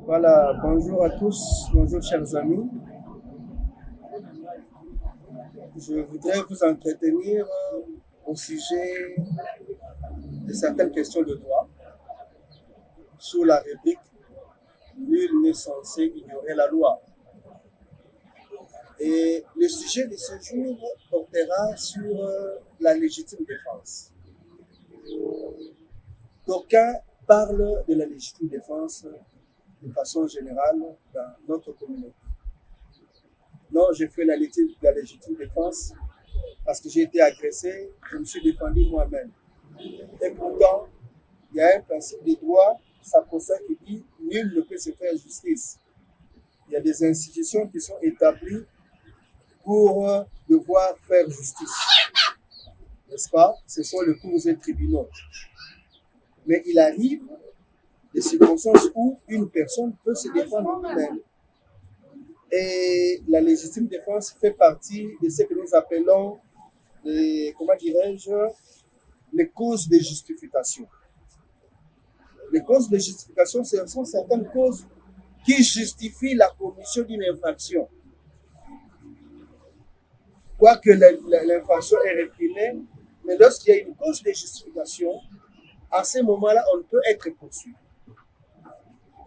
Voilà, bonjour à tous, bonjour chers amis. Je voudrais vous entretenir au sujet de certaines questions de droit sous la réplique nul n'est censé ignorer la loi. Et le sujet de ce jour portera sur la légitime défense. D'aucuns parlent de la légitime défense de façon générale dans notre communauté. Non, j'ai fait la légitime défense parce que j'ai été agressé, je me suis défendu moi-même. Et pourtant, il y a un principe de droit sacro-saint qui dit nul ne peut se faire justice. Il y a des institutions qui sont établies pour devoir faire justice. N'est-ce pas? Ce sont les cours et tribunaux. Mais il arrive des circonstances où une personne peut se défendre elle-même. Et la légitime défense fait partie de ce que nous appelons les causes de justification. Les causes de justification, ce sont certaines causes qui justifient la commission d'une infraction. Quoique l'infraction est réprimée, mais lorsqu'il y a une cause de justification, à ce moment-là, on peut être poursuivi.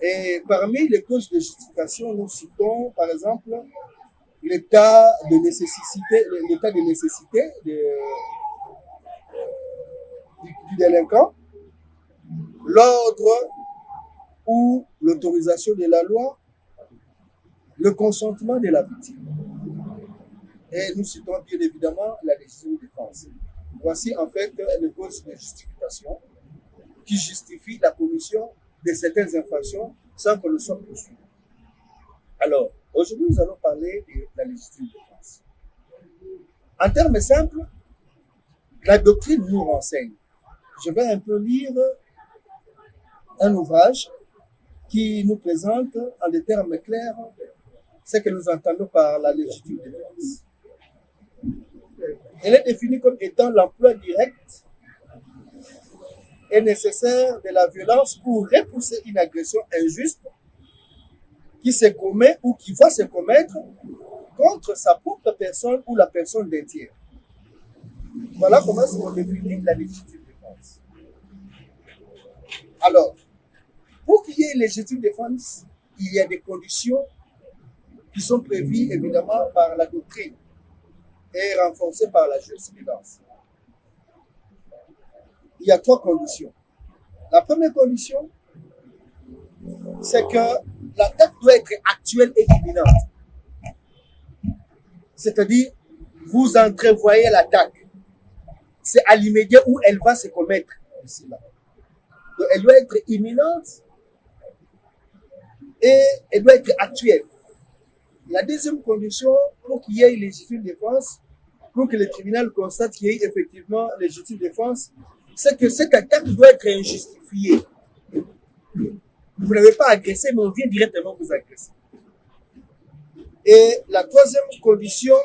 Et parmi les causes de justification, nous citons, par exemple, l'état de nécessité du délinquant, l'ordre ou l'autorisation de la loi, le consentement de la victime. Et nous citons bien évidemment la légitime défense. Voici en fait les causes de justification qui justifient la commission de certaines infractions sans que nous soyons poursuivis. Alors, aujourd'hui, nous allons parler de la légitime défense. En termes simples, la doctrine nous renseigne. Je vais un peu lire un ouvrage qui nous présente en des termes clairs ce que nous entendons par la légitime défense. Elle est définie comme étant l'emploi direct et nécessaire de la violence pour repousser une agression injuste qui se commet ou qui va se commettre contre sa propre personne ou la personne d'un tiers. Voilà comment on définit la légitime défense. Alors, pour qu'il y ait une légitime défense, il y a des conditions qui sont prévues évidemment par la doctrine et renforcées par la jurisprudence. Il y a 3 conditions. La première condition, c'est que l'attaque doit être actuelle et imminente. C'est-à-dire, vous entrevoyez l'attaque. C'est à l'immédiat où elle va se commettre. Donc, elle doit être imminente et elle doit être actuelle. La deuxième condition, pour qu'il y ait une légitime défense, pour que le tribunal constate qu'il y ait effectivement légitime défense, c'est que cette attaque doit être injustifiée. Vous n'avez pas agressé, mais on vient directement vous agresser. Et la troisième condition,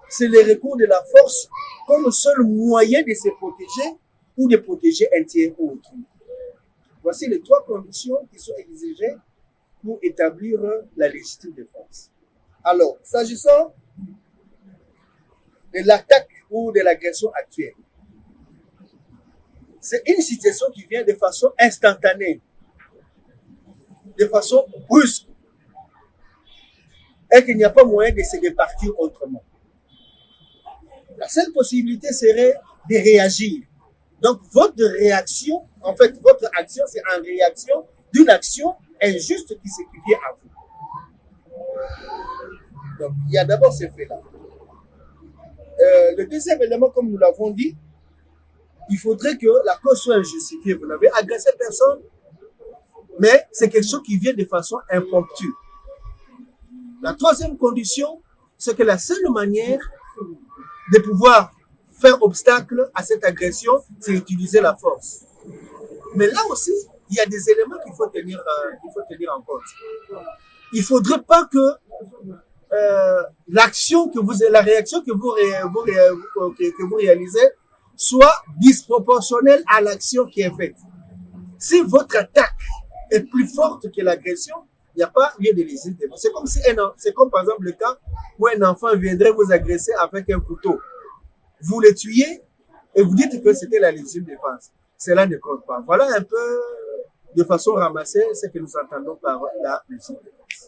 c'est le recours de la force comme seul moyen de se protéger ou de protéger un tiers ou autrui. Voici les 3 conditions qui sont exigées pour établir la légitime défense. Alors, s'agissant de l'attaque ou de l'agression actuelle, c'est une situation qui vient de façon instantanée, de façon brusque, et qu'il n'y a pas moyen de se répartir autrement. La seule possibilité serait de réagir. Donc, votre réaction, en fait, votre action, c'est en réaction d'une action injuste qui vient à vous. Donc, il y a d'abord ce fait-là. Le deuxième élément, comme nous l'avons dit, il faudrait que la cause soit injustifiée. Vous n'avez agressé personne, mais c'est quelque chose qui vient de façon impromptue. La troisième condition, c'est que la seule manière de pouvoir faire obstacle à cette agression, c'est utiliser la force. Mais là aussi, il y a des éléments qu'il faut tenir en compte. Il ne faudrait pas que la réaction que vous réalisez soit disproportionnelle à l'action qui est faite. Si votre attaque est plus forte que l'agression, Il n'y a pas lieu de légitime défense. C'est comme si c'est comme par exemple le cas où un enfant viendrait vous agresser avec un couteau. Vous le tuez et vous dites que c'était la légitime défense. Cela ne compte pas. Voilà un peu de façon ramassée ce que nous entendons par la légitime défense.